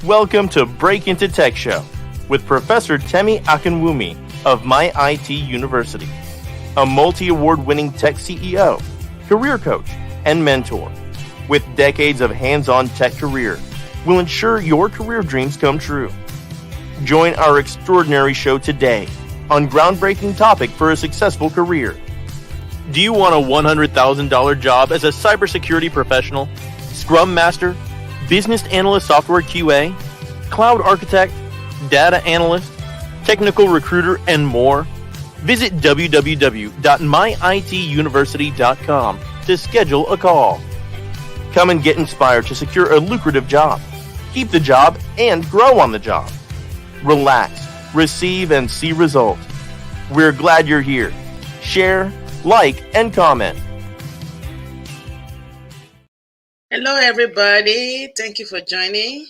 Welcome to Break Into Tech Show with Professor Temi Akinwumi of MyITUniversity, a multi-award winning tech CEO, career coach, and mentor. With decades of hands-on tech career, will ensure your career dreams come true. Join our extraordinary show today on groundbreaking topic for a successful career. Do you want a $100,000 job as a cybersecurity professional, Scrum Master, Business Analyst Software QA, Cloud Architect, Data Analyst, Technical Recruiter, and more? Visit www.myituniversity.com to schedule a call. Come and get inspired to secure a lucrative job, keep the job, and grow on the job. Relax, receive, and see results. We're glad you're here. Share, like, and comment. Hello, everybody. Thank you for joining.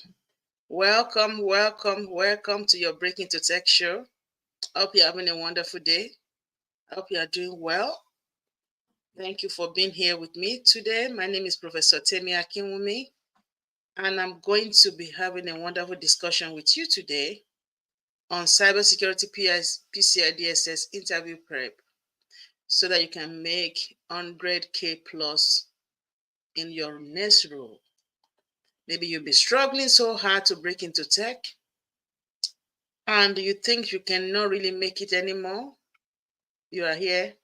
Welcome to your Break Into Tech show. I hope you're having a wonderful day. I hope you are doing well. Thank you for being here with me today. My name is Professor Temi Akinwumi, and I'm going to be having a wonderful discussion with you today on Cybersecurity PCI DSS interview prep so that you can make 100K plus in your next role. Maybe you'll be struggling so hard to break into tech and you think you cannot really make it anymore. You are here.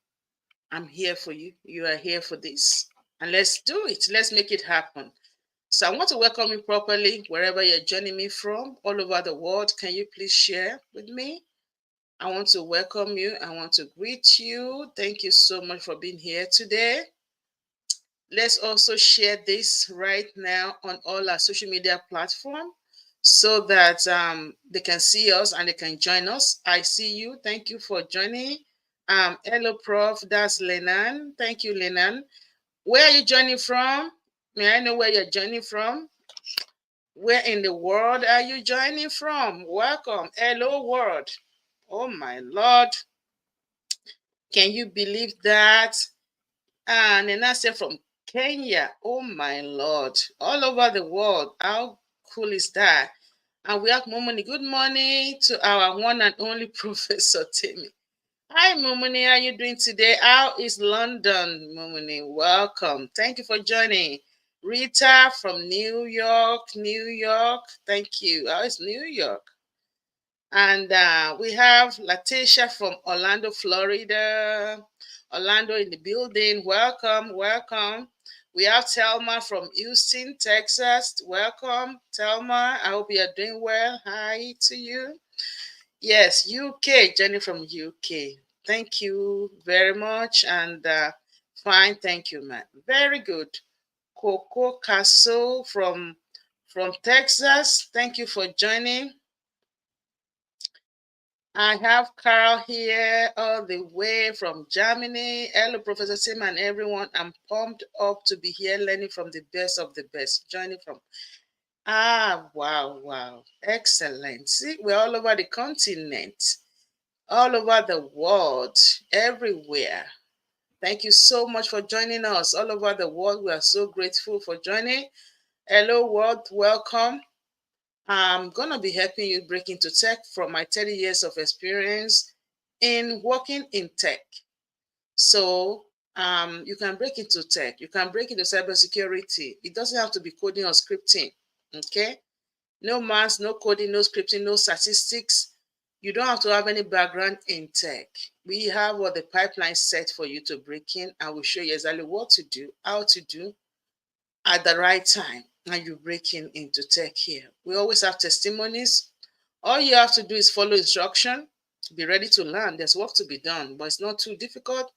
I'm here for you. You are here for this. And let's do it. Let's make it happen. So I want to welcome you properly wherever you're joining me from, all over the world. Can you please share with me? I want to welcome you. I want to greet you. Thank you so much for being here today. Let's also share this right now on all our social media platforms so that they can see us and they can join us. I see you. Thank you for joining. Hello, Prof. That's Lenan. Thank you, Lenan. Where are you joining from? May I know where you're joining from? Where in the world are you joining from? Welcome. Hello, world. Oh, my Lord. Can you believe that? And then I said from Kenya. Oh my Lord, all over the world. How cool is that? And we have Momoni. Good morning to our one and only Professor Temi. Hi, Momoni. How are you doing today? How is London, Momoni? Welcome. Thank you for joining. Rita from New York. Thank you. How is New York? And we have Latisha from Orlando, Florida. Orlando in the building. Welcome. We have Thelma from Houston, Texas. Welcome, Thelma. I hope you are doing well. Hi to you. Yes, UK. Jenny from UK. Thank you very much. And fine. Thank you, man. Very good. Coco Castle from Texas. Thank you for joining. I have Carl here all the way from Germany. Hello, Professor Sim and everyone. I'm pumped up to be here learning from the best of the best. Joining from, wow. Excellent. See, we're all over the continent, all over the world, everywhere. Thank you so much for joining us all over the world. We are so grateful for joining. Hello, world. Welcome. I'm going to be helping you break into tech from my 30 years of experience in working in tech. So you can break into tech. You can break into cybersecurity. It doesn't have to be coding or scripting, okay? No maths, no coding, no scripting, no statistics. You don't have to have any background in tech. We have what the pipeline set for you to break in. I will show you exactly what to do, how to do at the right time. And you break into tech here. We always have testimonies. All you have to do is follow instruction, be ready to learn. There's work to be done, but it's not too difficult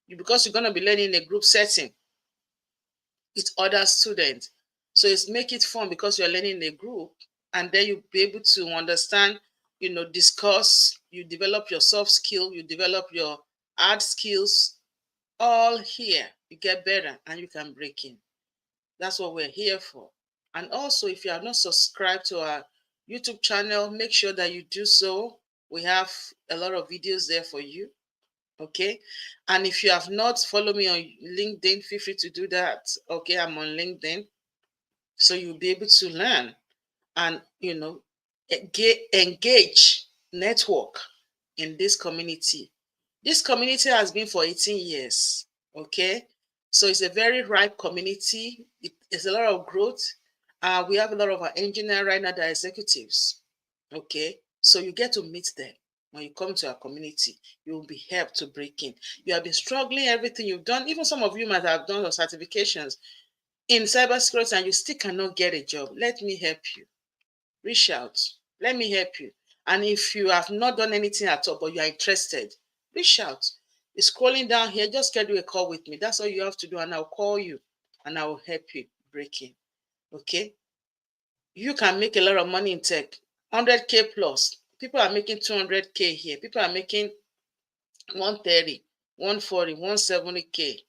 because you're going to be learning in a group setting with other students. So it's make it fun because you're learning in a group, and then you'll be able to understand, discuss, you develop your soft skill, you develop your hard skills, all here. You get better and you can break in. That's what we're here for. And also, if you have not subscribed to our YouTube channel, make sure that you do so. We have a lot of videos there for you. Okay. And if you have not followed me on LinkedIn, feel free to do that. Okay. I'm on LinkedIn. So you'll be able to learn and, engage, network in this community. This community has been for 18 years, okay? So it's a very ripe community. It's a lot of growth. We have a lot of our engineers right now that are executives, okay? So you get to meet them. When you come to our community, you will be helped to break in. You have been struggling, everything you've done, even some of you might have done your certifications in cybersecurity and you still cannot get a job. Let me help you. Reach out. Let me help you. And if you have not done anything at all, but you are interested, reach out. It's scrolling down here. Just schedule a call with me. That's all you have to do. And I'll call you and I will help you break in. Okay? You can make a lot of money in tech. 100K plus. People are making 200K here. People are making 130, 140, 170K.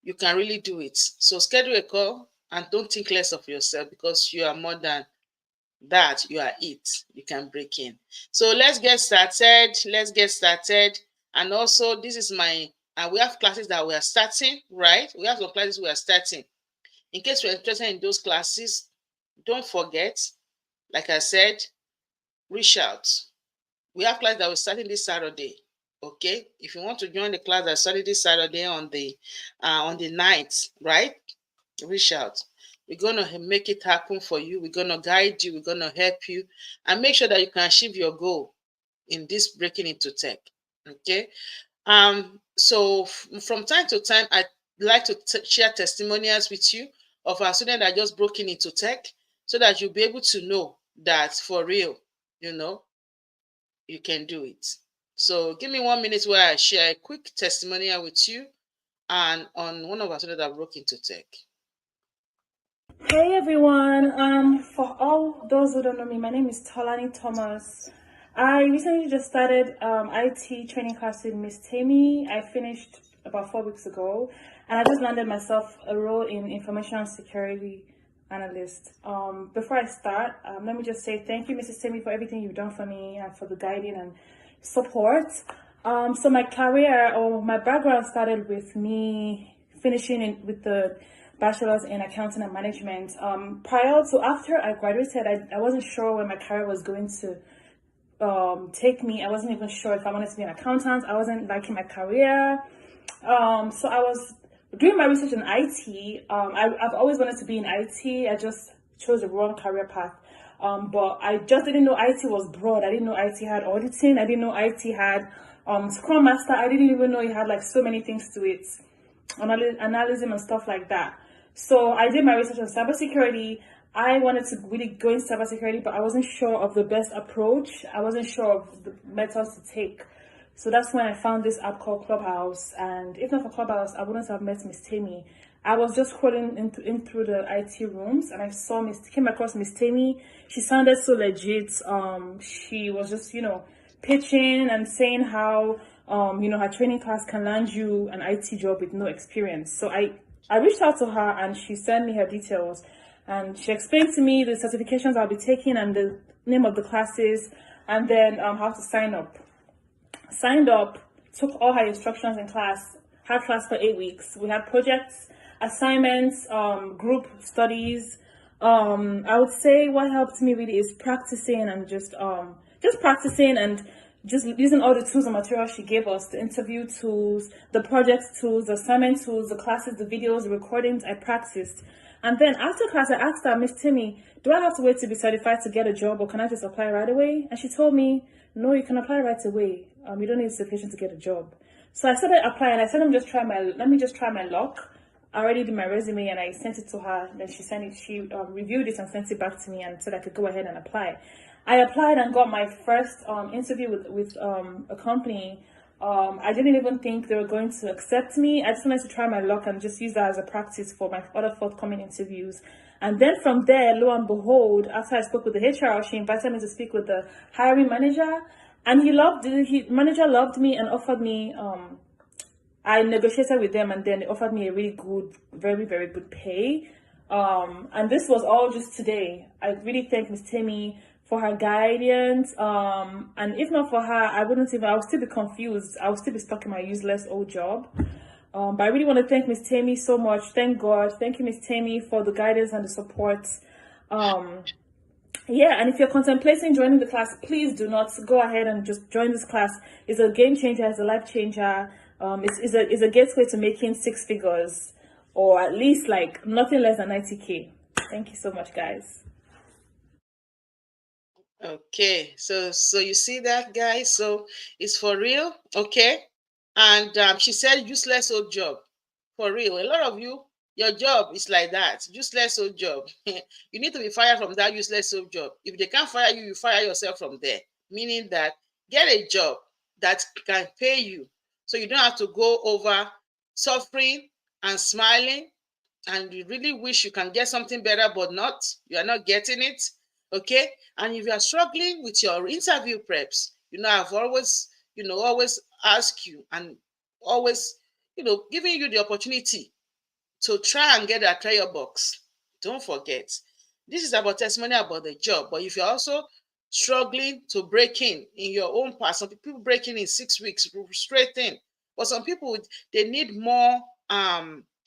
You can really do it. So schedule a call and don't think less of yourself because you are more than that. You are it. You can break in. So let's get started. And also, this is we have classes that we are starting, right? We have some classes we are starting. In case you're interested in those classes, don't forget, like I said, reach out. We have class that we're starting this Saturday. Okay, if you want to join the class that started this Saturday on the 9th, right? Reach out. We're gonna make it happen for you. We're gonna guide you. We're gonna help you, and make sure that you can achieve your goal in this breaking into tech. Okay. So from time to time, I like to share testimonials with you of our students that just broken into tech, so that you'll be able to know that for real, you can do it. So give me 1 minute where I share a quick testimonial with you and on one of our students that broke into tech. Hey everyone, for all those who don't know me, my name is Tolani Thomas. I recently just started IT training class with Miss Temi. I finished about 4 weeks ago, and I just landed myself a role in information security analyst. Before I start, let me just say thank you, Mrs. Temi, for everything you've done for me and for the guiding and support. So my career or my background started with me finishing with the bachelor's in accounting and management. After I graduated, I wasn't sure where my career was going to take me. I wasn't even sure if I wanted to be an accountant. I wasn't liking my career. So I was doing my research in IT. I've always wanted to be in IT. I just chose the wrong career path. But I just didn't know IT was broad. I didn't know IT had auditing. I didn't know IT had Scrum Master. I didn't even know it had like so many things to it, analysis and stuff like that. So I did my research on cybersecurity. I wanted to really go into cybersecurity, but I wasn't sure of the best approach. I wasn't sure of the methods to take. So that's when I found this app called Clubhouse. And if not for Clubhouse, I wouldn't have met Miss Temi. I was just scrolling in through the IT rooms, and I came across Miss Temi. She sounded so legit. She was just, pitching and saying how, her training class can land you an IT job with no experience. So I reached out to her and she sent me her details, and she explained to me the certifications I'll be taking and the name of the classes, and then how to sign up. Signed up, took all her instructions in class, had class for 8 weeks. We had projects, assignments, group studies. I would say what helped me really is practicing and just practicing and just using all the tools and materials she gave us, the interview tools, the project tools, the assignment tools, the classes, the videos, the recordings. I practiced. And then after class, I asked her, Miss Temi, do I have to wait to be certified to get a job, or can I just apply right away? And she told me, no, you can apply right away. You don't need certification to get a job. So I started applying. I said, let me just try my luck. I already did my resume and I sent it to her. Then she sent it. She reviewed it and sent it back to me and said I could go ahead and apply. I applied and got my first interview with a company. I didn't even think they were going to accept me. I just wanted to try my luck and just use that as a practice for my other forthcoming interviews. And then from there, lo and behold, after I spoke with the HR, she invited me to speak with the hiring manager. And manager loved me and offered me, I negotiated with them, and then they offered me a really good, very, very good pay. And this was all just today. I really thank Ms. Temi for her guidance. And if not for her, I would still be confused. I would still be stuck in my useless old job. But I really want to thank Ms. Temi so much. Thank God. Thank you, Ms. Temi, for the guidance and the support. yeah, and if you're contemplating joining the class, please do not go ahead and just join this class. It's a game changer, it's a life changer. It's a gateway to making six figures, or at least like nothing less than 90K. Thank you so much, guys. Okay, so you see that, guys? So it's for real, okay? And she said useless old job. For real. A lot of you, your job is like that. Useless old job. You need to be fired from that useless old job. If they can't fire you, you fire yourself from there. Meaning that get a job that can pay you. So you don't have to go over suffering and smiling. And you really wish you can get something better, but not. You are not getting it. Okay. And if you are struggling with your interview preps, I've always, always ask you and always, giving you the opportunity to try and get a trial box. Don't forget, this is about testimony about the job. But if you're also struggling to break in your own path, some people break in 6 weeks, straight in. But some people, they need more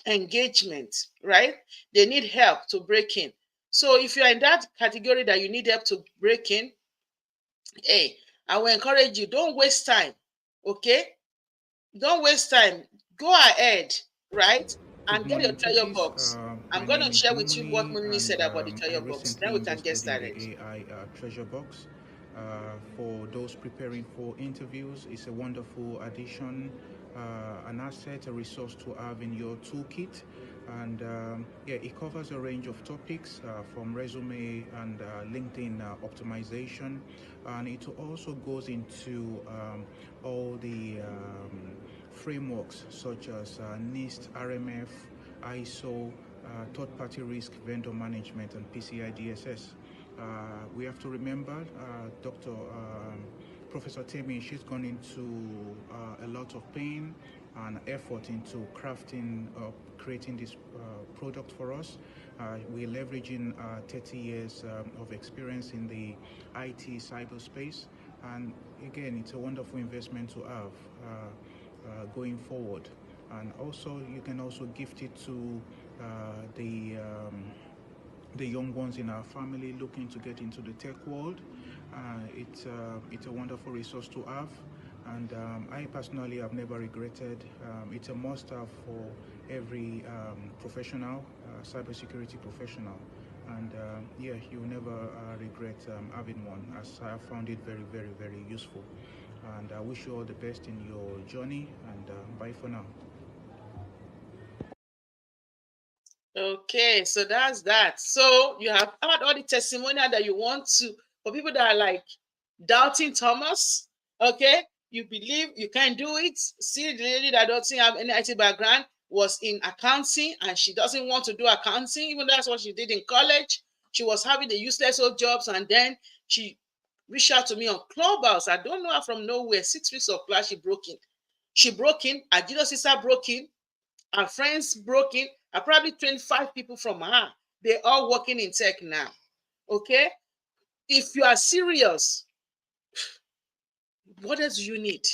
engagement, right? They need help to break in. So if you're in that category that you need help to break in, hey, I will encourage you, don't waste time, okay? Don't waste time. Go ahead, right? Good And get your morning, trial techies. box. I'm My going name to is share with you what Mumuni, Muni said and about the I trial box. Then recently we can get invested in started. the AI treasure box. For those preparing for interviews, it's a wonderful addition, an asset, a resource to have in your toolkit. And yeah, it covers a range of topics from resume and LinkedIn optimization. And it also goes into all the frameworks such as NIST, RMF, ISO, third-party risk vendor management, and PCI DSS. We have to remember Dr. Professor Temi, she's gone into a lot of pain and effort into crafting, creating this product for us. We're leveraging 30 years of experience in the IT cyberspace, and again, it's a wonderful investment to have going forward. And also, you can also gift it to the young ones in our family looking to get into the tech world. It's a wonderful resource to have, and I personally have never regretted. It's a must-have for every professional, cybersecurity professional, and yeah, you'll never regret having one, as I have found it very, very, very useful. And I wish you all the best in your journey, and bye for now. Okay, so that's that. So you have had all the testimonial that you want to, for people that are like doubting Thomas, okay? You believe you can do it. See, the lady that doesn't have any IT background was in accounting, and she doesn't want to do accounting, even though that's what she did in college. She was having the useless old jobs, and then she reached out to me on Clubhouse. I don't know her from nowhere. 6 weeks of class, she broke in. She broke in. Her junior sister broke in. Her friends broke in. I probably trained 5 people from her. They're all working in tech now. Okay? If you are serious, what else do you need?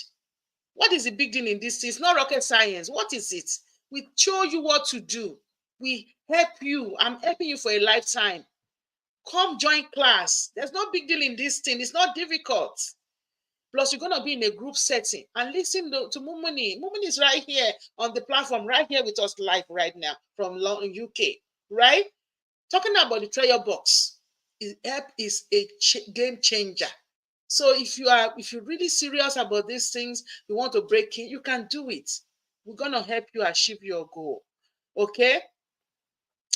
What is the big deal in this? It's not rocket science. What is it? We show you what to do. We help you. I'm helping you for a lifetime. Come join class. There's no big deal in this thing. It's not difficult. Plus, you're going to be in a group setting and listen to Mumuni. Mumuni is right here on the platform, right here with us live right now from London, UK, right? Talking about the trial box. Help is a game changer. So if you're really serious about these things, you want to break in, you can do it. We're going to help you achieve your goal. Okay?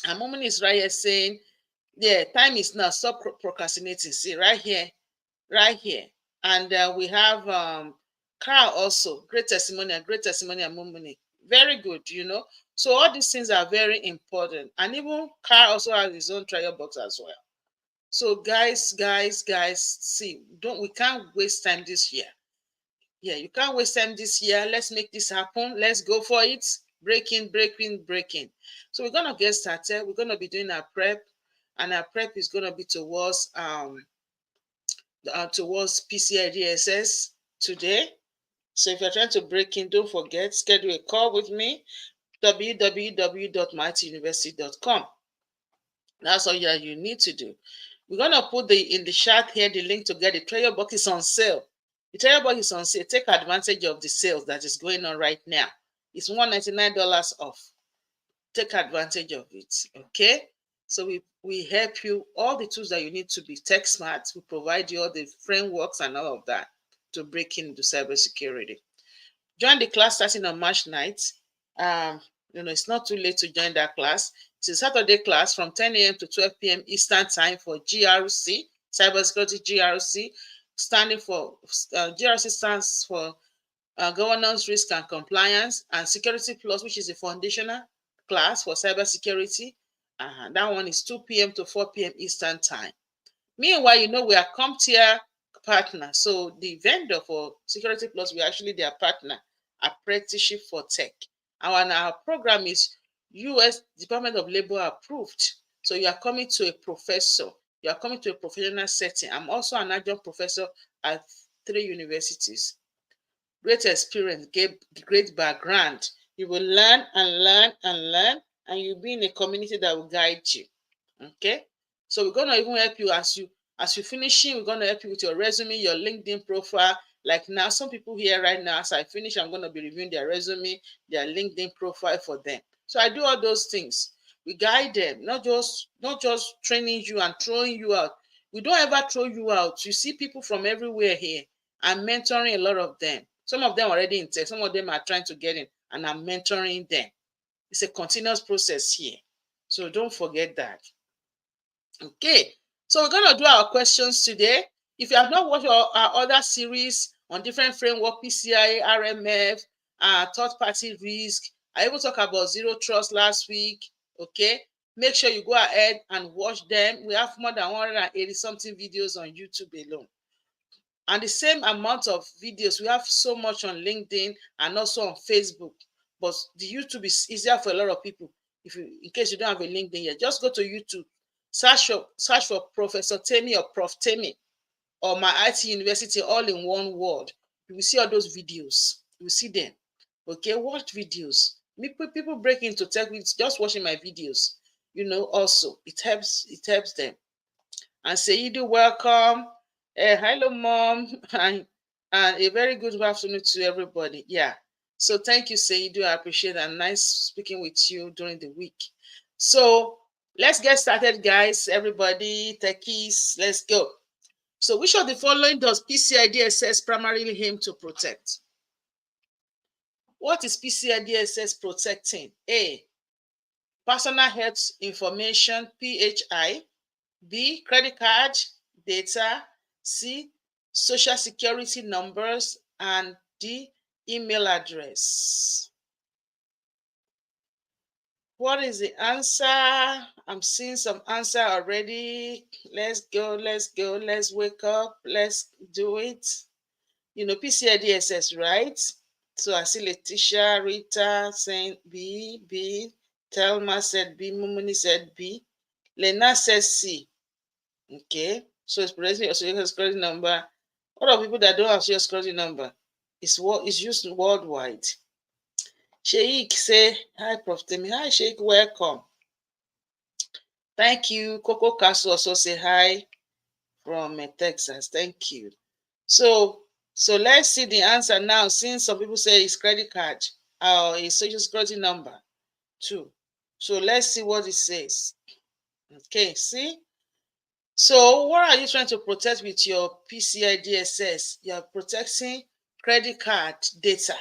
And Mumuni is right here saying, yeah, time is now. Stop procrastinating. See, right here. And we have Carl also, great testimony, Mumuni. Very good, So all these things are very important. And even Carl also has his own trial box as well. So guys, see, we can't waste time this year. Yeah, you can't waste time this year. Let's make this happen. Let's go for it. Breaking. So we're gonna get started. We're gonna be doing our prep, and our prep is gonna be towards PCI DSS today. So if you're trying to break in, don't forget, schedule a call with me, www.myITUniversity.com. That's all you need to do. We're going to put in the chat here the link to get the treasure box. Is on sale. The treasure box is on sale. Take advantage of the sales that is going on right now. It's $199 off. Take advantage of it. Okay. So we help you all the tools that you need to be tech smart. We provide you all the frameworks and all of that to break into cybersecurity. Join the class starting on March 9th. It's not too late to join that class. It's a Saturday class from 10 a.m. to 12 p.m. Eastern Time for GRC, Cybersecurity GRC, standing for GRC stands for Governance, Risk and Compliance, and Security Plus, which is a foundational class for cybersecurity. That one is 2 p.m. to 4 p.m. Eastern Time. Meanwhile, we are CompTIA partner. So the vendor for Security Plus, we're actually their partner, Apprenticeship for Tech. Our program is U.S. Department of Labor approved. So you are coming to a professor. You are coming to a professional setting. I'm also an adjunct professor at 3 universities. Great experience, great background. You will learn and learn and learn, and you'll be in a community that will guide you. Okay? So we're going to even help you as you're finishing. We're going to help you with your resume, your LinkedIn profile. Like now, some people here right now, as I finish, I'm going to be reviewing their resume, their LinkedIn profile for them. So I do all those things. We guide them, not just training you and throwing you out. We don't ever throw you out. You see people from everywhere here. I'm mentoring a lot of them. Some of them are already in tech. Some of them are trying to get in, and I'm mentoring them. It's a continuous process here. So don't forget that. Okay, so we're going to do our questions today. If you have not watched our other series on different framework, PCI, RMF, third-party risk, I even talked about zero trust last week. Okay, make sure you go ahead and watch them. We have more than 180 something videos on YouTube alone. And the same amount of videos, we have so much on LinkedIn and also on Facebook. But the YouTube is easier for a lot of people. In case you don't have a LinkedIn yet, just go to YouTube. Search for Professor Temi or Prof Temi or MyITUniversity all in one word. You will see all those videos. You will see them. Okay, watch videos. People break into tech with just watching my videos. Also it helps them. And Seidu, welcome. Hello, Mom, and a very good afternoon to everybody. Yeah. So thank you, Seidu. I appreciate it. Nice speaking with you during the week. So let's get started, guys. Everybody, techies, let's go. So which of the following does PCI DSS primarily aim to protect? What is PCI DSS protecting? A, personal health information, PHI. B, credit card data. C, social security numbers. And D, email address. What is the answer? I'm seeing some answer already. Let's go. Let's wake up. Let's do it. PCI DSS, right? So I see Letitia, Rita saying B. Telma said B. Mumuni said B. Lena says C. Okay. So it's presenting your social security number. What are people that don't have social security number? It's used worldwide. Sheikh say, hi, Prof. Temi. Hi, Sheikh, welcome. Thank you. Coco Castle also say hi from Texas. Thank you. So let's see the answer now, since some people say it's credit card or a social security number too. So let's see what it says. Okay, see? So what are you trying to protect with your PCI DSS? You're protecting credit card data.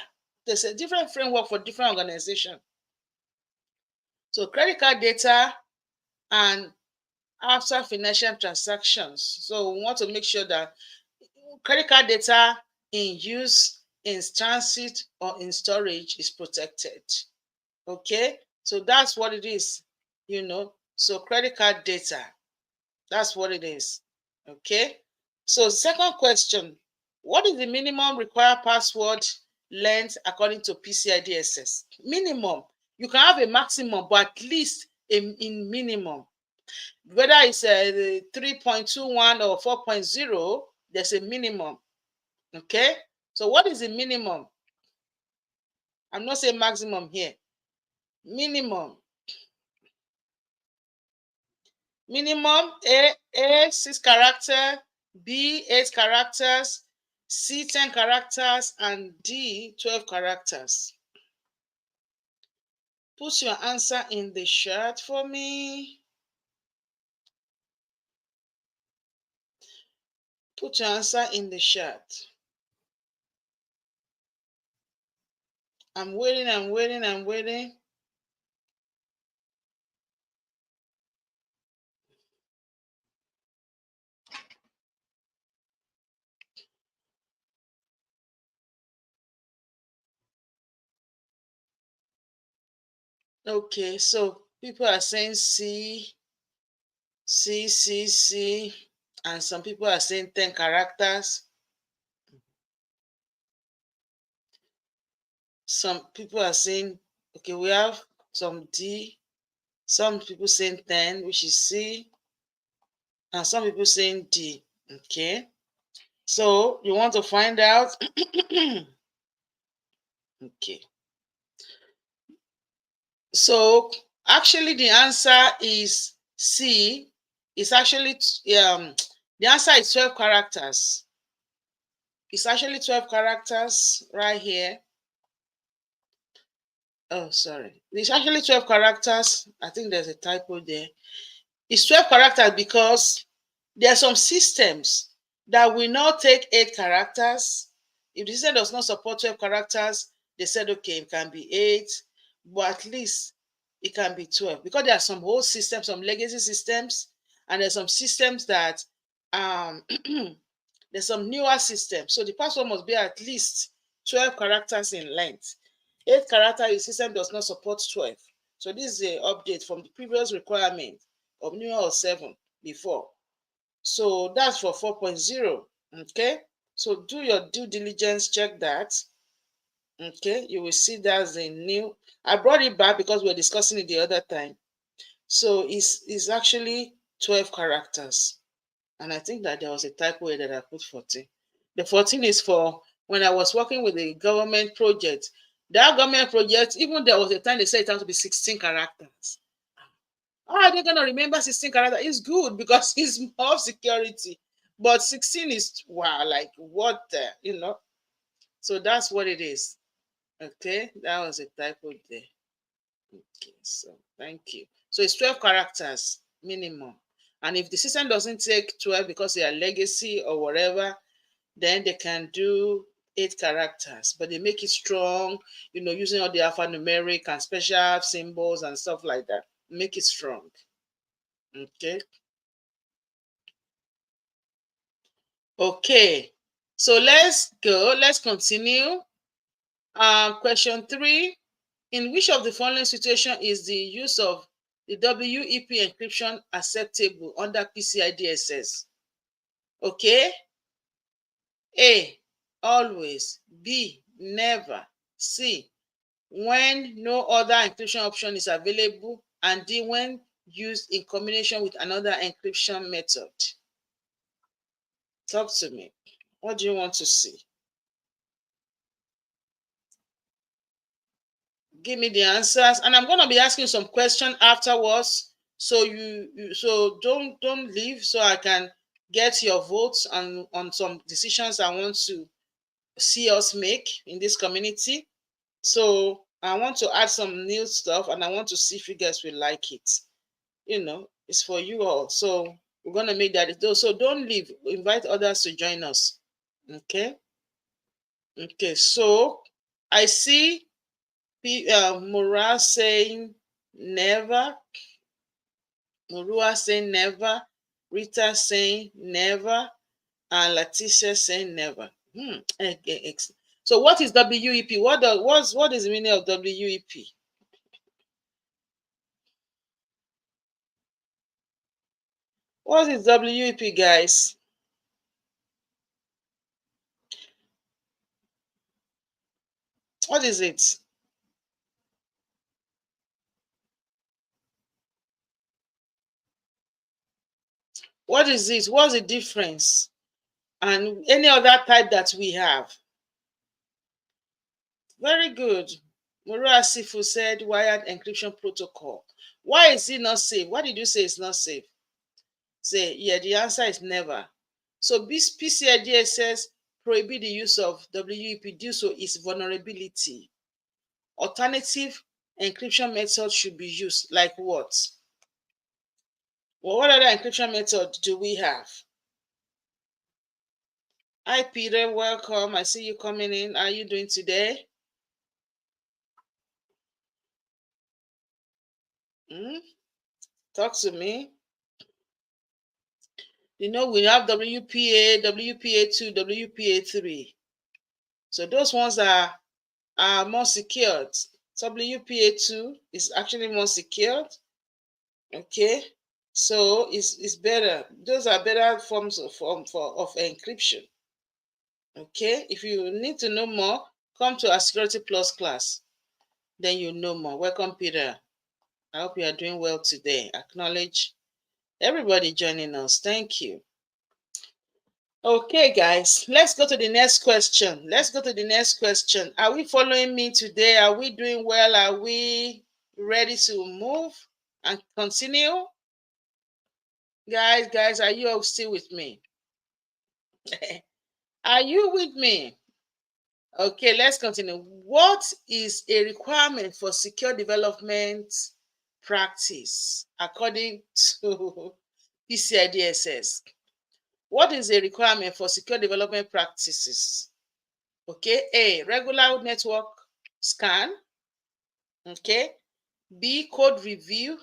There's a different framework for different organizations. So credit card data and after financial transactions. So we want to make sure that credit card data in use, in transit, or in storage is protected. Okay, so that's what it is, So credit card data, that's what it is. Okay, so second question, what is the minimum required password length according to PCI DSS? Minimum. You can have a maximum, but at least in minimum. Whether it's 3.21 or 4.0, there's a minimum. Okay, so what is the minimum? I'm not saying maximum here. Minimum. Minimum A 6 character, B 8 characters, C 10 characters, and D 12 characters. Put your answer in the chat for me. Put your answer in the chat. I'm waiting. Okay, so people are saying C, and some people are saying 10 characters. Some people are saying, okay, we have some D, some people saying 10, which is C, and some people saying D. Okay, so you want to find out. Okay, so actually the answer is C. It's actually the answer is 12 characters. It's actually 12 characters right here. Oh, sorry. It's actually 12 characters. I think there's a typo there. It's 12 characters because there are some systems that will not take 8 characters. If the system does not support 12 characters, they said, okay, it can be 8, but at least it can be 12. Because there are some whole systems, some legacy systems, and there's some systems that there's some newer systems. So the password must be at least 12 characters in length. 8 character, your system does not support 12. So this is an update from the previous requirement of newer or 7 before. So that's for 4.0. Okay. So do your due diligence, check that. Okay, you will see that's a new. I brought it back because we were discussing it the other time. So it's actually 12 characters. And I think that there was a typo here that I put 14. The 14 is for when I was working with a government project. That government project, even there was a time they said it had to be 16 characters. How are they going to remember 16 characters? It's good because it's more security. But 16 is, wow, like what, So that's what it is. Okay, that was a typo there. Okay, so thank you. So it's 12 characters minimum. And if the system doesn't take 12 because they are legacy or whatever, then they can do 8 characters, but they make it strong, using all the alphanumeric and special symbols and stuff like that. Make it strong. Okay. Okay. So let's go. Let's continue. Question 3. In which of the following situation is the use of the WEP encryption acceptable under PCI DSS? Okay. A, always. B, never. C, when no other encryption option is available. And D, when used in combination with another encryption method. Talk to me. What do you want to see? Give me the answers. And I'm going to be asking some questions afterwards. So so don't leave so I can get your votes on some decisions I want to see us make in this community. So I want to add some new stuff and I want to see if you guys will like it. It's for you all. So we're going to make that. So don't leave. Invite others to join us. Okay. Okay. So I see Murua saying never. Murua saying never. Rita saying never. And Leticia saying never. So what is WEP? What is the meaning of WEP? What is WEP, guys? What is it? What is it? What's the difference? And any other type that we have? Very good. Murua Sifu said wired encryption protocol. Why is it not safe? Why did you say it's not safe? Say, yeah, the answer is never. So this PCI DSS prohibit the use of WEP due to its vulnerability. Alternative encryption methods should be used, like what? Well, what other encryption method do we have? Hi, Peter. Welcome. I see you coming in. How are you doing today? Talk to me. You know, we have WPA, WPA2, WPA3. So those ones are more secured. WPA2 is actually more secured. Okay. So it's better. Those are better forms of encryption. Okay. If you need to know more, come to our Security Plus class. Then you know more. Welcome, Peter. I hope you are doing well today. Acknowledge everybody joining us. Thank you. Okay, guys, let's go to the next question. Let's go to the next question. Are we following me today? Are we doing well? Are we ready to move and continue? Guys, are you all still with me? Are you with me? Okay, let's continue. What is a requirement for secure development practice according to PCI DSS? What is a requirement for secure development practices? Okay, A, regular network scan. Okay, B, code review.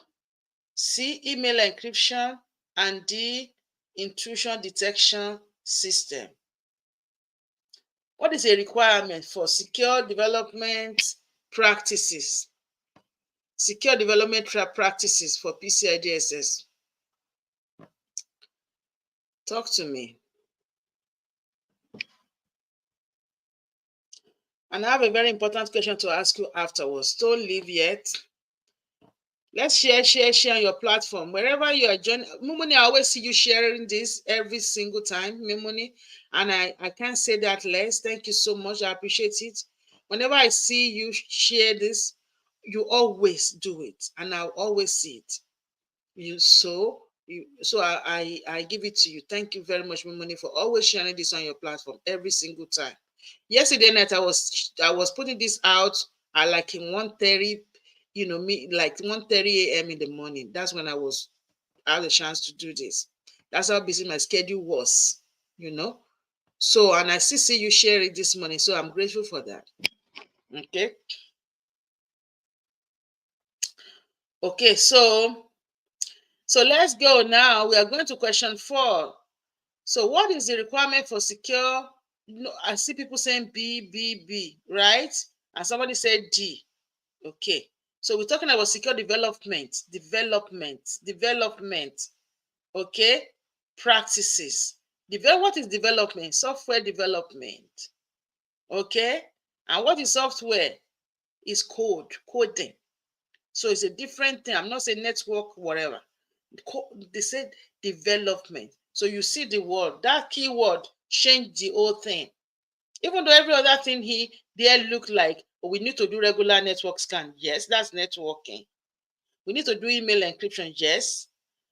C, email encryption. And D, intrusion detection system. What is a requirement for secure development practices? Secure development practices for PCI DSS. Talk to me. And I have a very important question to ask you afterwards. Don't leave yet. Let's share on your platform. Wherever you are joining. Mimuni, I always see you sharing this every single time, Mimuni. And I can't say that less. Thank you so much. I appreciate it. Whenever I see you share this, you always do it. And I'll always see it. So I give it to you. Thank you very much, Mimuni, for always sharing this on your platform every single time. Yesterday night, I was putting this out at like in 1:30, like 1:30 a.m. in the morning. That's when I had a chance to do this. That's how busy my schedule was, So, and I still see you share it this morning, so I'm grateful for that. Okay. Okay, so let's go now. We are going to question 4. So what is the requirement for secure? I see people saying B, right? And somebody said D. Okay. So we're talking about secure development. Okay. Practices. What is development? Software development. Okay. And what is software? Is coding. So it's a different thing. I'm not saying network, whatever. They said development. So you see the word, that keyword changed the whole thing. Even though every other thing there look like, we need to do regular network scan. Yes, that's networking. We need to do email encryption. Yes.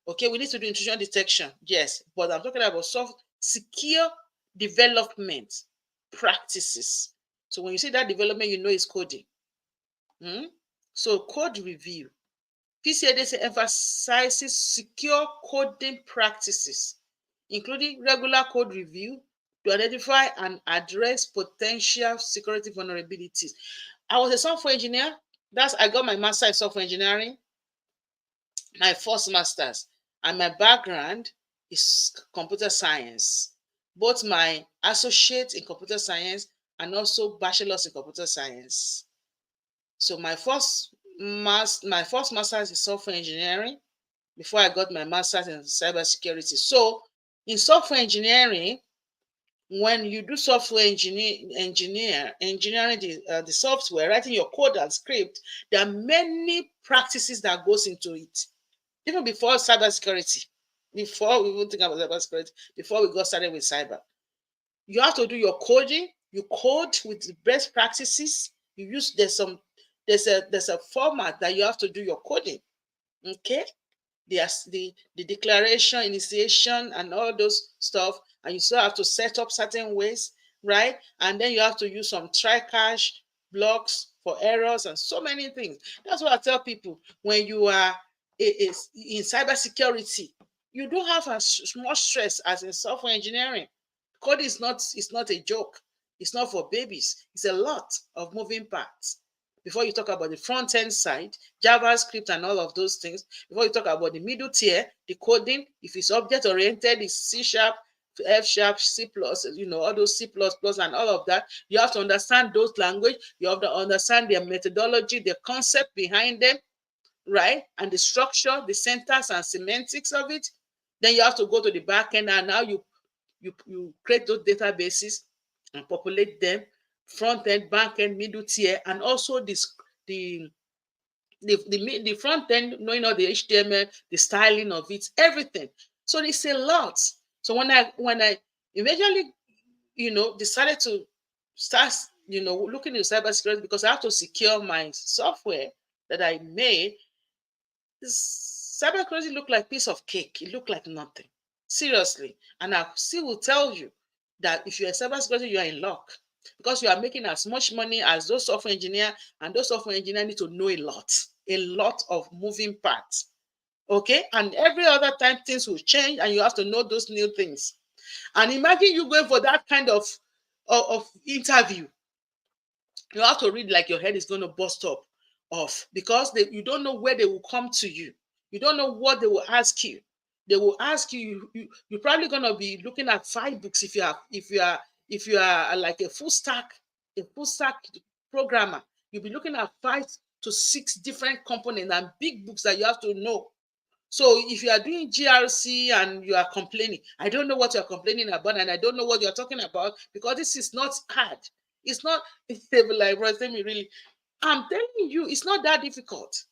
Okay, we need to do intrusion detection. Yes. But I'm talking about secure development practices. So when you see that development, you know it's coding. So code review. PCI DSS emphasizes secure coding practices, including regular code review to identify and address potential security vulnerabilities. I was a software engineer. I got my master in software engineering, my first master's, and my background is computer science. Both my associate in computer science and also bachelor's in computer science. So my first master's in software engineering before I got my master's in cybersecurity. So in software engineering, when you do software engineering the software, writing your code and script, there are many practices that goes into it. Even before cybersecurity, before we even think about cybersecurity, before we got started with cyber, you have to do your coding. You code with the best practices. You use there's a format that you have to do your coding. Okay, the declaration, initiation, and all those stuff, and you still have to set up certain ways, right? And then you have to use some try-catch blocks for errors and so many things. That's what I tell people. When you are in cybersecurity, you don't have as much stress as in software engineering. Code is not a joke. It's not for babies. It's a lot of moving parts. Before you talk about the front end side, JavaScript and all of those things, before you talk about the middle tier, the coding, if it's object oriented, it's C sharp, F sharp, C plus, all those C plus plus and all of that. You have to understand those language. You have to understand their methodology, the concept behind them, right? And the structure, the syntax and semantics of it. Then you have to go to the back end, and now you create those databases and populate them, front end, back end, middle tier, and also the front end, knowing all the HTML, the styling of it, everything. So it's a lot. So when I eventually, decided to start, looking into cybersecurity, because I have to secure my software that I made, cybersecurity looked like a piece of cake. It looked like nothing. Seriously. And I still will tell you that if you're a cybersecurity, you are in luck, because you are making as much money as those software engineers, and those software engineers need to know a lot of moving parts. Okay? And every other time things will change, and you have to know those new things. And imagine you going for that kind of interview. You have to read like your head is going to bust up off, because you don't know where they will come to you. You don't know what they will ask you. They will ask you, you're probably going to be looking at 5 books if you are like a full stack programmer. You'll be looking at 5 to 6 different components and big books that you have to know. So if you are doing GRC and you are complaining, I don't know what you're complaining about, and I don't know what you're talking about, because this is not hard. It's not like, really, I'm telling you, it's not that difficult.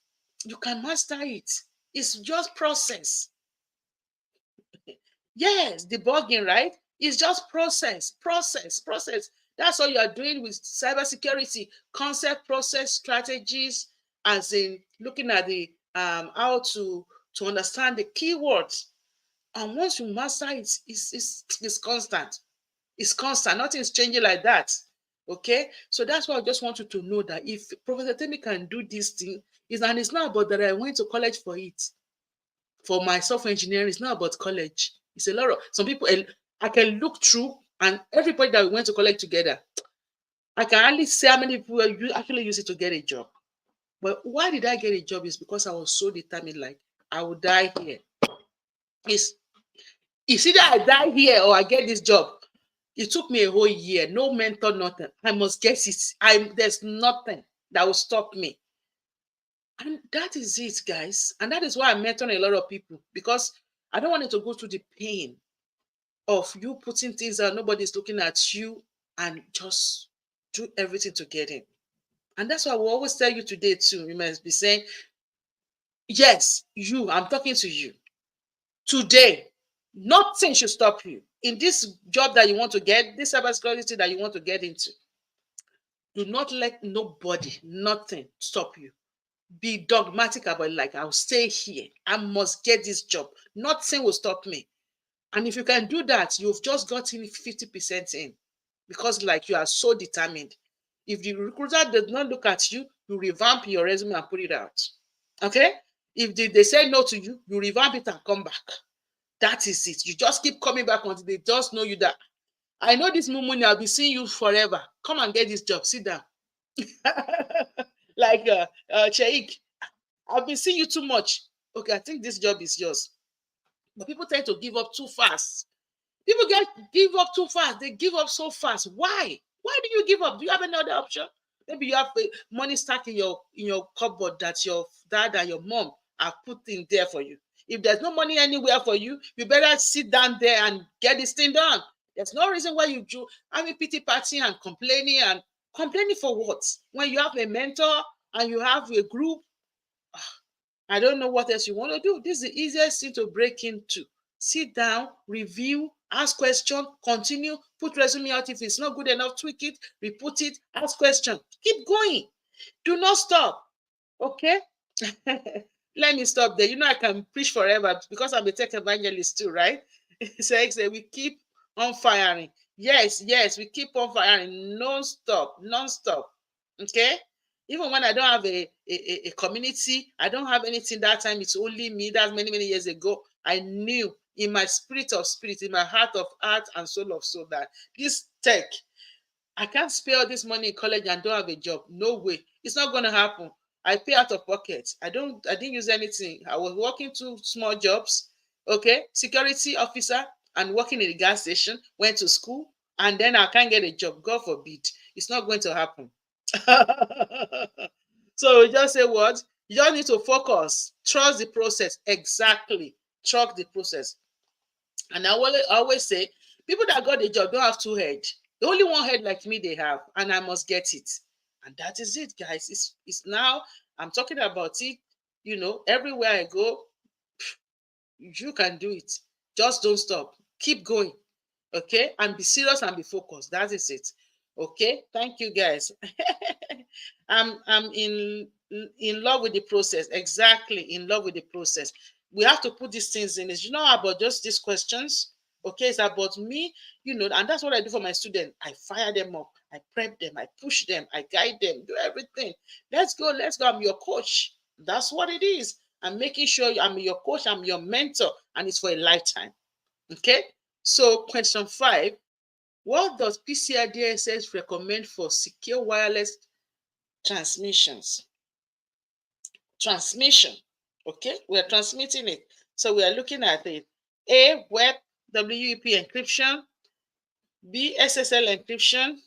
You can master it. It's just process. Yes, debugging, right? It's just process. That's all you are doing with cybersecurity. Concept, process, strategies, as in looking at the how to understand the keywords. And once you master it, it's constant. It's constant. Nothing's changing like that. Okay, so that's why I just want you to know that if Professor Temi can do this thing, and it's not about that I went to college for it. For my software engineering, it's not about college. It's a lot of some people. I can look through, and everybody that we went to college together, I can hardly say how many people actually use it to get a job. But why did I get a job? Is because I was so determined, like I will die here. It's either I die here or I get this job. It took me a whole year, no mentor, nothing. I must get it. There's nothing that will stop me. And that is it, guys. And that is why I'm mentoring a lot of people, because I don't want it to go through the pain of you putting things out, nobody's looking at you, and just do everything to get in. And that's why we always tell you today too. You must be saying, yes, I'm talking to you. Today, nothing should stop you in this job that you want to get, this cybersecurity that you want to get into. Do not let nobody, nothing stop you. Be dogmatic about it, like I'll stay here. I must get this job. Nothing will stop me. And if you can do that, you've just gotten 50% in, because like you are so determined. If the recruiter does not look at you, you revamp your resume and put it out. Okay? If they say no to you, you revamp it and come back. That is it. You just keep coming back until they just know you that I know this Mumuni, I'll be seeing you forever. Come and get this job. Sit down. Like Sheikh, I've been seeing you too much. Okay, I think this job is yours. But people tend to give up too fast. People give up too fast. They give up so fast. Why? Why do you give up? Do you have any other option? Maybe you have money stuck in your cupboard that your dad and your mom have put in there for you. If there's no money anywhere for you, you better sit down there and get this thing done. There's no reason why you do having pity party and complaining for what? When you have a mentor and you have a group, I don't know what else you want to do. This is the easiest thing to break into. Sit down, review, ask questions, continue, put resume out. If it's not good enough, tweak it, re-put it, ask questions. Keep going. Do not stop. Okay? Let me stop there. You know, I can preach forever because I'm a tech evangelist too, right? So we keep on firing. Yes, we keep on firing non-stop. Okay? Even when I don't have a community, I don't have anything that time, it's only me. That's many, many years ago. I knew in my spirit of spirit, in my heart of heart and soul of soul that this tech, I can't spare all this money in college and don't have a job. No way. It's not going to happen. I pay out of pocket. I didn't use anything. I was working 2 small jobs. Okay. Security officer and working in the gas station, went to school, and then I can't get a job. God forbid. It's not going to happen. So you just say what? You just need to focus. Trust the process. Exactly. Trust the process. And I always say, people that got a job don't have 2 heads. The only 1 head like me they have, and I must get it. And that is it, guys. It's now, I'm talking about it, everywhere I go, you can do it. Just don't stop. Keep going. Okay? And be serious and be focused. That is it. Okay? Thank you, guys. I'm in love with the process. Exactly, in love with the process. We have to put these things in. It's not about just these questions. Okay, it's about me, and that's what I do for my students. I fire them up, I prep them, I push them, I guide them, do everything. Let's go. I'm your coach. That's what it is. I'm making sure I'm your coach, I'm your mentor, and it's for a lifetime. Okay, so question 5. What does PCI DSS recommend for secure wireless transmissions? Transmission. Okay, we are transmitting it. So we are looking at it. A, web WEP encryption. B, SSL encryption.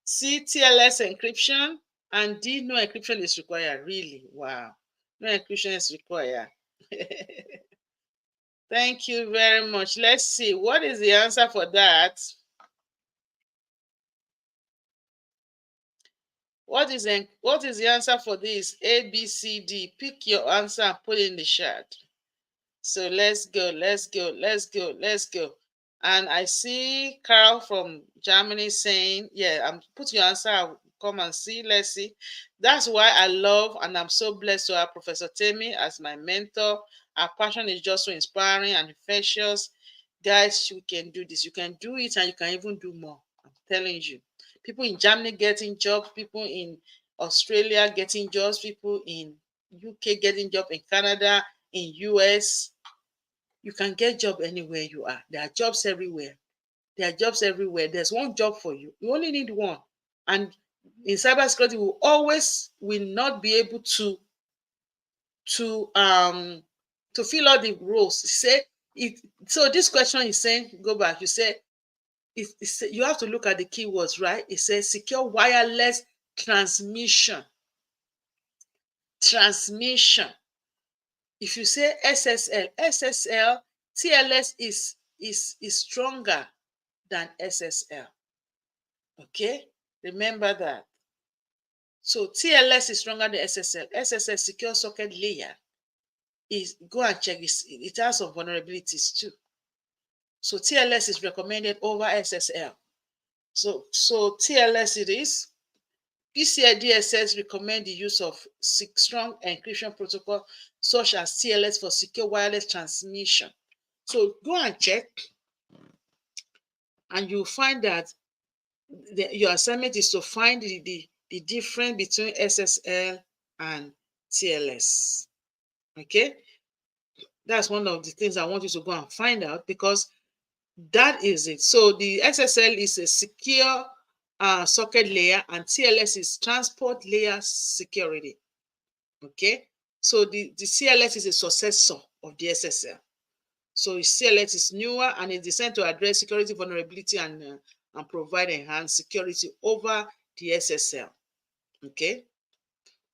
C, TLS encryption. And D, no encryption is required. Really? Wow. No encryption is required. Thank you very much. Let's see. What is the answer for that? What is the answer for this? A, B, C, D. Pick your answer and put it in the chat. So let's go. And I see Carl from Germany saying, yeah, I'm put your answer. I'll come and see. Let's see. That's why I love and I'm so blessed to have Professor Temi as my mentor. Our passion is just so inspiring and infectious. Guys, you can do this. You can do it and you can even do more. I'm telling you. People in Germany getting jobs, people in Australia getting jobs, people in UK getting jobs, in Canada, in US. You can get job anywhere you are. There are jobs everywhere. There's one job for you. You only need one. And in cybersecurity, we will not be able to fill all the roles. So this question is saying, go back. You say you have to look at the keywords, right? It says secure wireless transmission. If you say SSL, TLS is stronger than SSL. Okay, remember that. So TLS is stronger than SSL. SSL, secure socket layer, go and check this. It has some vulnerabilities too. So TLS is recommended over SSL. So TLS it is. PCI DSS recommend the use of strong encryption protocol such as TLS for secure wireless transmission. So go and check, and you'll find that your assignment is to find the difference between SSL and TLS. Okay, that's one of the things I want you to go and find out, because that is it. So the SSL is a secure socket layer, and TLS is transport layer security. Okay, so the CLS is a successor of the SSL. So CLS is newer and is designed to address security vulnerability and provide enhanced security over the SSL. Okay,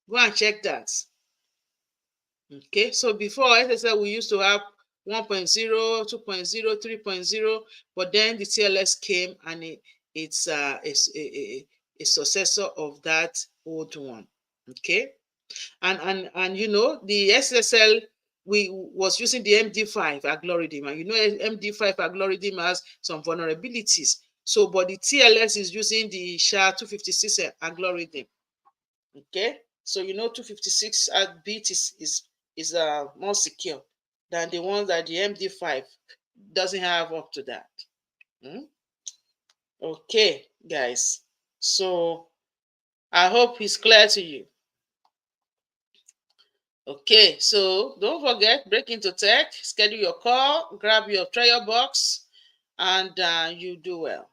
go and check that. Okay, so before SSL, we used to have 1.0, 2.0, 3.0, but then the TLS came and it's a successor of that old one. Okay, and the SSL was using the MD5 algorithm, and MD5 algorithm has some vulnerabilities. So, but the TLS is using the SHA-256 algorithm. Okay, so 256 bit is is more secure than the ones that the MD5 doesn't have up to that. Okay, guys. So I hope it's clear to you. Okay, so don't forget, break into tech, schedule your call, grab your trial box, and you do well.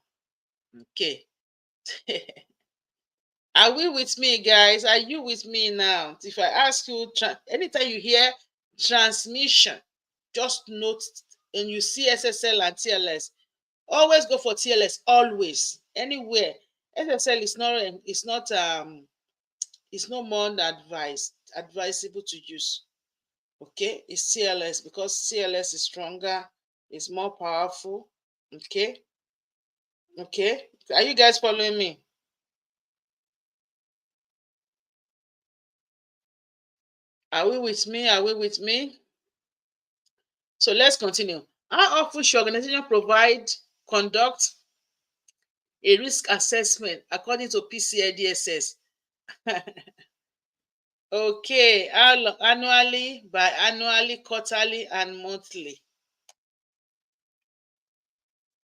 Okay. Are we with me, guys? Are you with me now? If I ask you, anytime you hear transmission, just note, and you see SSL and TLS, always go for TLS, always, anywhere. SSL is no more advisable to use. Okay, it's TLS because TLS is stronger, it's more powerful. Okay, are you guys following me? Are we with me? Are we with me? So let's continue. How often should organization conduct a risk assessment according to PCI DSS? Okay, annually, biannually, quarterly, and monthly.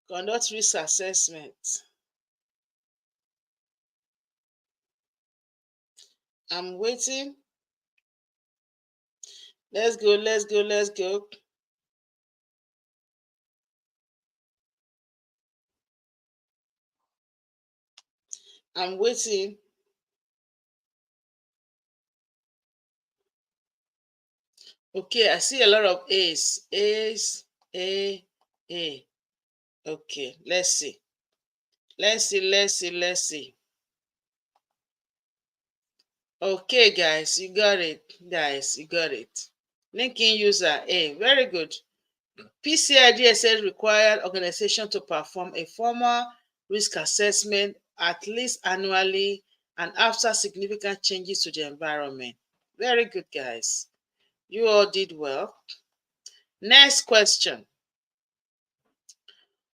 Conduct risk assessment. I'm waiting. Let's go. I'm waiting. Okay, I see a lot of A's. A's, A. Okay, let's see. Let's see. Okay, guys, you got it. Linking user A. Very good. PCI DSS required organization to perform a formal risk assessment at least annually and after significant changes to the environment. Very good, guys. You all did well. Next question.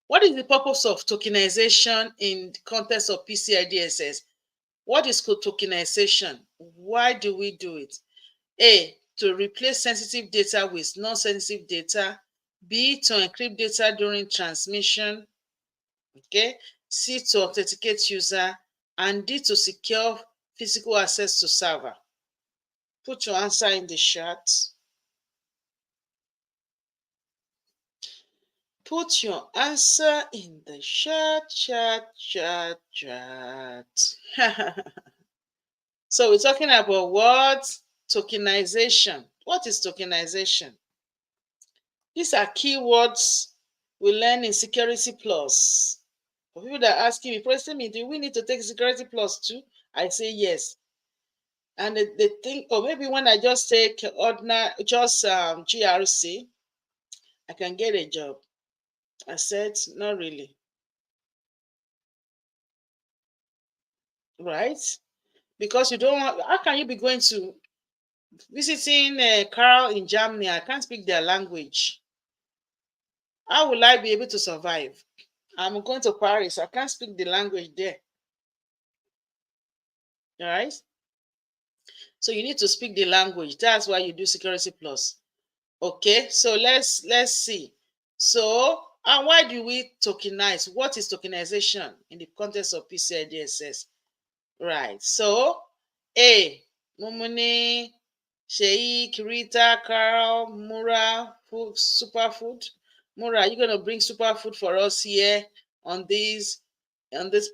What is the purpose of tokenization in the context of PCI DSS? What is tokenization? Why do we do it? A, to replace sensitive data with non-sensitive data. B, to encrypt data during transmission. Okay. C, to authenticate user. And D, to secure physical access to server. Put your answer in the chat. Put your answer in the chat. So we're talking about what? Tokenization. What is tokenization? These are keywords we learn in Security Plus. For people that are asking me, Professor Temi, do we need to take Security Plus too? I say yes. And they think, or maybe when I just take ordinary, GRC, I can get a job. I said, not really. Right? Because you don't want, how can you be going to visiting Carl in Germany? I can't speak their language. How will I be able to survive? I'm going to Paris. I can't speak the language there. All right? So you need to speak the language. That's why you do Security Plus. Okay, so let's see. So, and why do we tokenize? What is tokenization in the context of PCI DSS? Right. So, A, Mumuni, Shei, Kirita, Carl, Mura, food, superfood. Mura, are you going to bring superfood for us here on this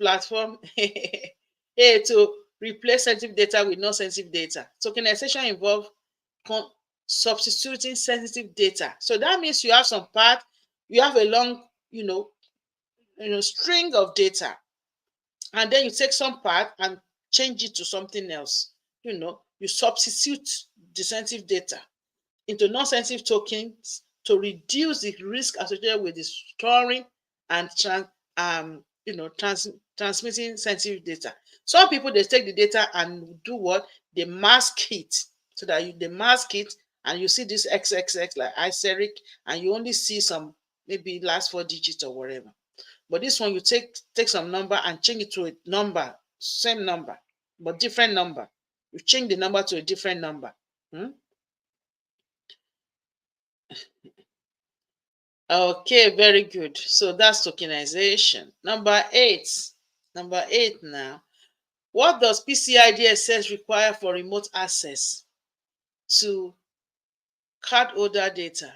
platform? A, to replace sensitive data with non-sensitive data. Tokenization involves substituting sensitive data. So that means you have some part, you have a long, string of data, and then you take some part and change it to something else. You substitute the sensitive data into non-sensitive tokens to reduce the risk associated with the storing and transmitting sensitive data. Some people, they take the data and do what? They mask it, so that they mask it and you see this XXX like iseric, and you only see some maybe last 4 digits or whatever. But this one, you take some number and change it to a number, same number, but different number. You change the number to a different number. Okay, very good. So that's tokenization. Number eight now. What does PCI DSS require for remote access to cardholder data?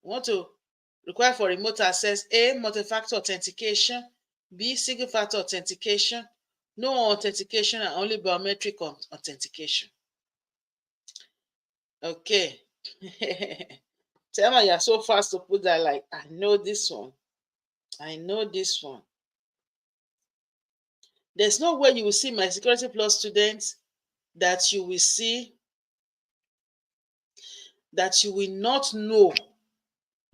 We want to require for remote access: A, multi-factor authentication; B, single-factor authentication; no authentication and only biometric authentication. Okay. Tell me, you're so fast to put that, like, I know this one. I know this one. There's no way you will see MySecurity Plus students that you will see that you will not know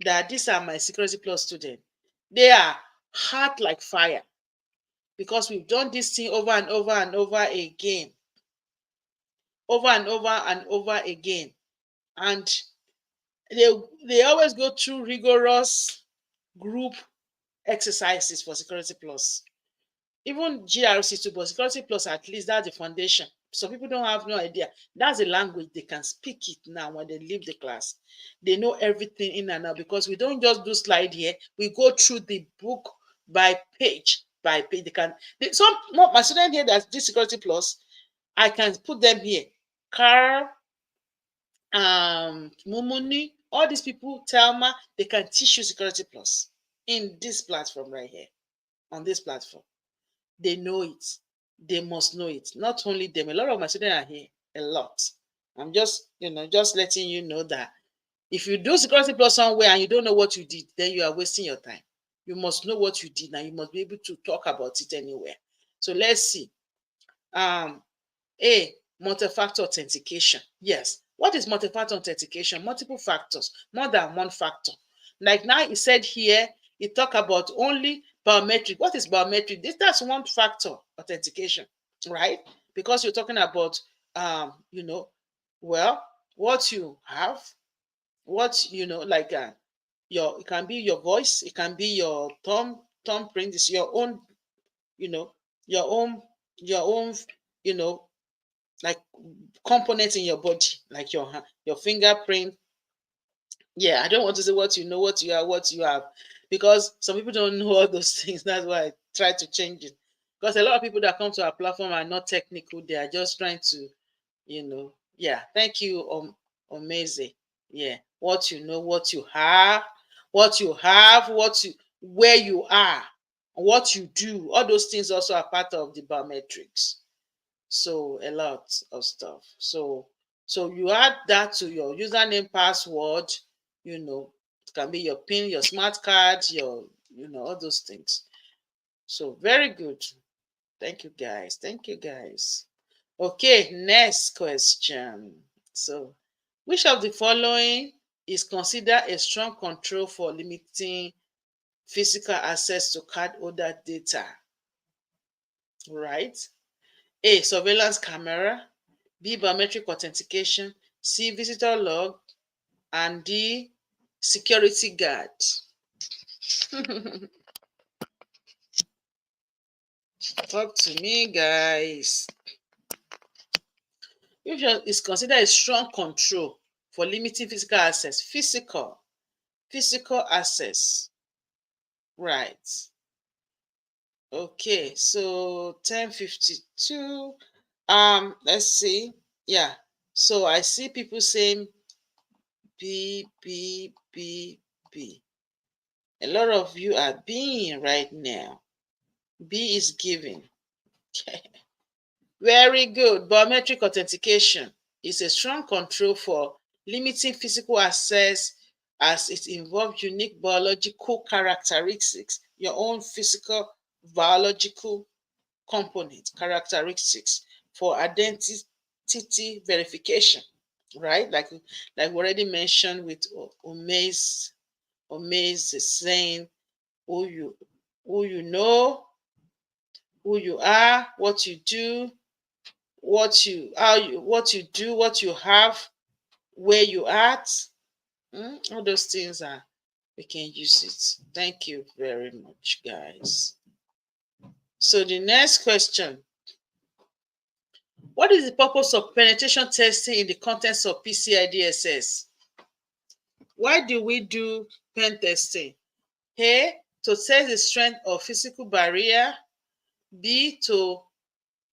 that these are MySecurity Plus students. They are hot like fire because we've done this thing over and over and over again. Over and over and over again. And they always go through rigorous group exercises for Security Plus. Even GRC too, but Security Plus, at least that's the foundation. So people don't have no idea. That's the language. They can speak it now when they leave the class. They know everything in and out because we don't just do slide here. We go through the book by page by page. Some my student here that's this Security Plus, I can put them here. Carl, Mumuni, all these people, Telma, they can teach you Security Plus in this platform right here, on this platform. They know it. They must know it. Not only them, a lot of my students are here, a lot. I'm just, just letting you know that if you do Security Plus somewhere and you don't know what you did, then you are wasting your time. You must know what you did and you must be able to talk about it anywhere. So let's see. A, multi-factor authentication. Yes. What is multi-factor authentication? Multiple factors, more than one factor. Like now it said here, it talk about only biometric. What is biometric? That's one factor authentication, right? Because you're talking about, well, what you have, what, like it can be your voice, it can be your thumb print, it's your own, your own, like components in your body, like your fingerprint. Yeah, I don't want to say what you know, what you are, what you have, because some people don't know all those things. That's why I try to change it. Because a lot of people that come to our platform are not technical. They are just trying to, yeah. Thank you, Omeze. Yeah, what you know, what you have, where you are, what you do. All those things also are part of the biometrics. So a lot of stuff. So you add that to your username, password, it can be your PIN, your smart card, your, all those things. So very good. Thank you, guys. Thank you, guys. Okay, next question. So, which of the following is considered a strong control for limiting physical access to cardholder data? Right? A, surveillance camera; B, biometric authentication; C, visitor log; and D, security guard. Talk to me, guys. Which is considered a strong control for limiting physical access? Physical access. Right. Okay, so 10:52. Let's see. Yeah. So I see people saying B, B, B, B. A lot of you are being right now. B is giving. Very good. Biometric authentication is a strong control for limiting physical access as it involves unique biological characteristics, your own physical biological component characteristics for identity verification, right? Like we already mentioned with Omaze is saying who you know, who you are, what you do, what you do, what you have, where you at. All those things we can use it. Thank you very much, guys. So the next question: what is the purpose of penetration testing in the context of PCI DSS? Why do we do pen testing? A, to test the strength of physical barrier. B, to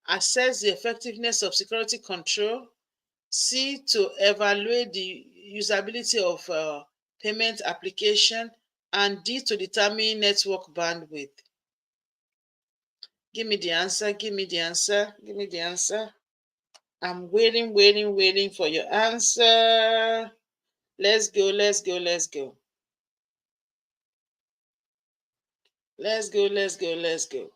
assess the effectiveness of security control. C, to evaluate the usability of payment application. And D, to determine network bandwidth. Give me the answer. Give me the answer. Give me the answer. I'm waiting for your answer. Let's go. Let's go. Let's go. Let's go. Let's go. Let's go.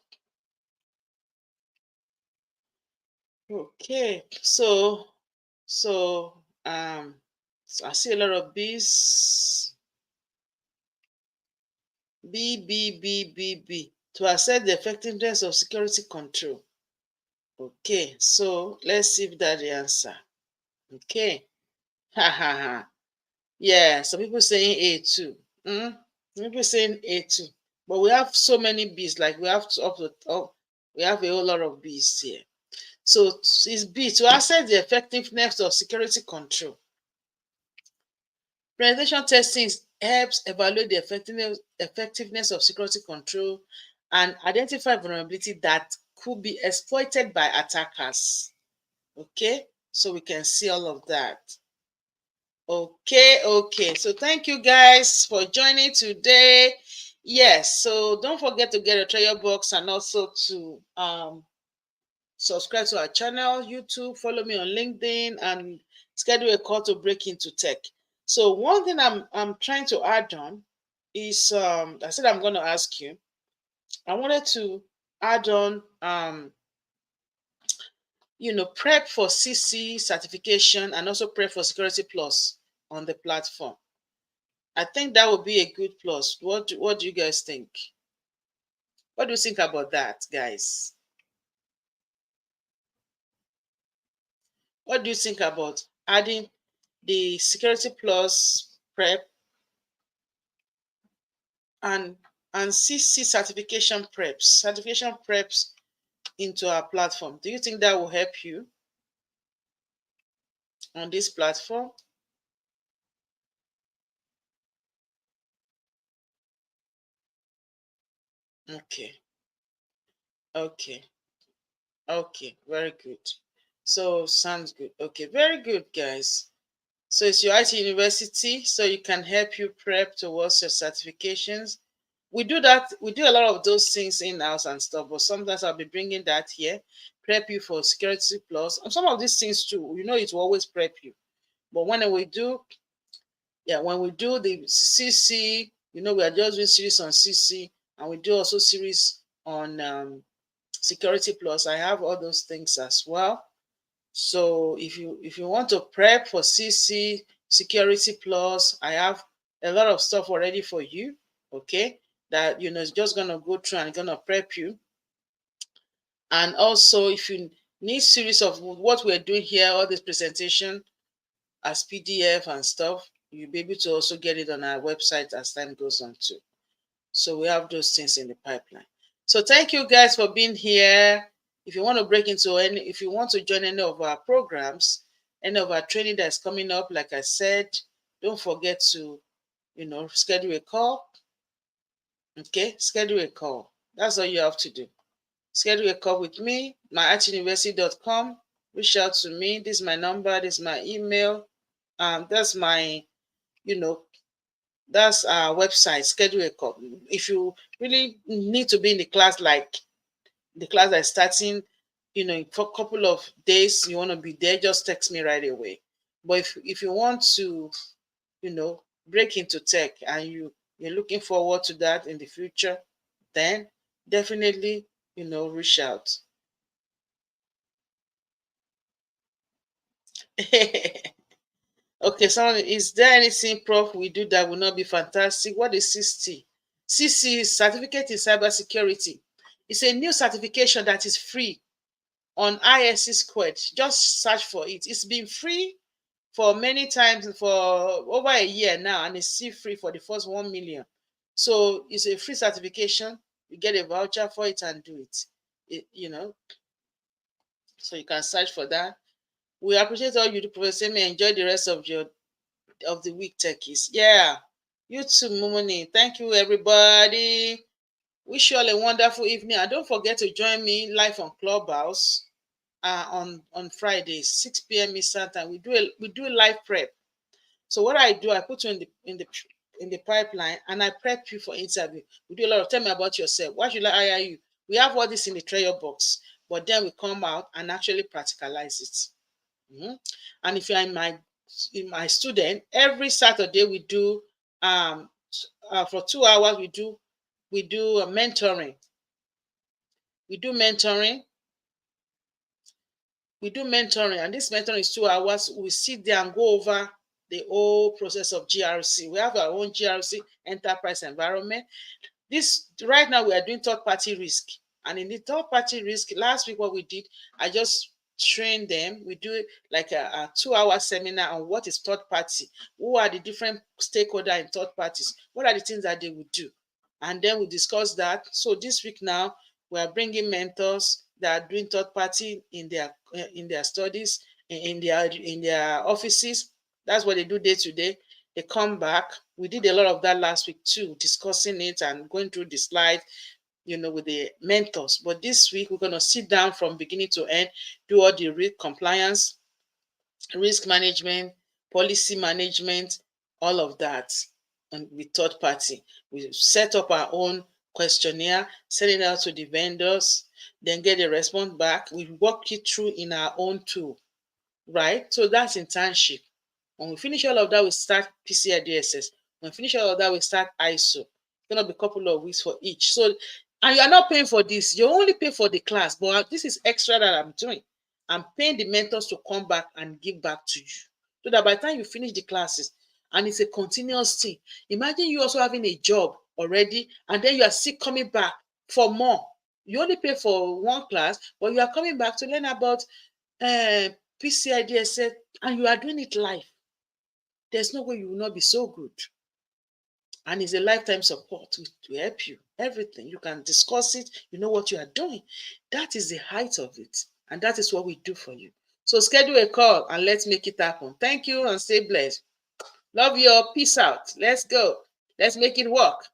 Okay. So I see a lot of B's. B. To assess the effectiveness of security control. Okay, so let's see if that's the answer. Okay. Ha ha ha. Yeah, some people saying A too. Some people saying A too. But we have so many B's, like we have we have a whole lot of B's here. So it's B, to assess the effectiveness of security control. Penetration testing helps evaluate the effectiveness of security control and identify vulnerability that could be exploited by attackers. Okay, so we can see all of that. Okay. So thank you guys for joining today. Yes, so don't forget to get a treasure box and also to subscribe to our channel, YouTube, follow me on LinkedIn, and schedule a call to break into tech. So one thing I'm trying to add on is I said I'm going to ask you. I wanted to add on prep for CC certification and also prep for Security Plus on the platform. I think that would be a good plus. What do you guys think? What do you think about that, guys? What do you think about adding the Security Plus prep and CC certification preps into our platform? Do you think that will help you on this platform? Okay, very good. So sounds good. Okay, very good, guys. So it's your IT university, so you can help you prep towards your certifications. We do that. We do a lot of those things in-house and stuff, but sometimes I'll be bringing that here, prep you for Security Plus, and some of these things too. It will always prep you. But when we do the CC, we are just doing series on CC, and we do also series on Security Plus. I have all those things as well. So if you want to prep for CC, Security Plus, I have a lot of stuff already for you. Okay, that is just gonna go through and gonna prep you. And also, if you need series of what we're doing here, all this presentation as PDF and stuff, you'll be able to also get it on our website as time goes on too. So we have those things in the pipeline. So thank you guys for being here. If you want to if you want to join any of our programs, any of our training that's coming up, like I said, don't forget to, schedule a call. Okay, schedule a call. That's all you have to do. Schedule a call with me, MyITUniversity.com. Reach out to me. This is my number. This is my email. That's my, that's our website. Schedule a call. If you really need to be in the class, like the class that's starting, for a couple of days, you want to be there, just text me right away. But if you want to, break into tech and you're looking forward to that in the future, then definitely, reach out. Okay, so is there anything, Prof, we do that will not be fantastic? What is CC? CC is Certificate in Cybersecurity. It's a new certification that is free on ISC Squared. Just search for it. It's been free for many times, for over a year now, and it's still free for the first 1 million. So it's a free certification. You get a voucher for it and do it. So you can search for that. We appreciate all you do, Professor Temi. Enjoy the rest of your of the week, techies. Yeah, you too, Mumuni. Thank you, everybody. Wish you all a wonderful evening. And don't forget to join me live on Clubhouse on Fridays, 6 p.m. Eastern time. We do a live prep. So what I do, I put you in the pipeline and I prep you for interview. We do a lot of tell me about yourself. Why should I hire you? We have all this in the treasure box, but then we come out and actually practicalize it. And if you're in my student, every Saturday we do for 2 hours we do mentoring. We do mentoring, and this mentoring is 2 hours. We sit there and go over the whole process of GRC. We have our own GRC enterprise environment. This right now we are doing third-party risk, and in the third-party risk, last week what we did, I just trained them. We do like a 2-hour seminar on what is third party, who are the different stakeholders in third parties, what are the things that they would do, and then we discuss that. So this week now we are bringing mentors that are doing third party in their studies, in their offices. That's what they do day to day. They come back. We did a lot of that last week too, discussing it and going through the slides, with the mentors. But this week, we're going to sit down from beginning to end, do all the risk compliance, risk management, policy management, all of that, and with third party. We set up our own questionnaire, send it out to the vendors, then get a response back. We walk it through in our own tool, right? So that's internship. When we finish all of that, we start PCI DSS. When we finish all of that, we start ISO. It's going to be a couple of weeks for each. So, and you are not paying for this. You only pay for the class, but this is extra that I'm doing. I'm paying the mentors to come back and give back to you. So that by the time you finish the classes, and it's a continuous thing. Imagine you also having a job already, and then you are still coming back for more. You only pay for one class, but you are coming back to learn about PCI DSS, and you are doing it live. There's no way you will not be so good. And it's a lifetime support to help you. Everything. You can discuss it. You know what you are doing. That is the height of it. And that is what we do for you. So schedule a call and let's make it happen. Thank you and stay blessed. Love you all. Peace out. Let's go. Let's make it work.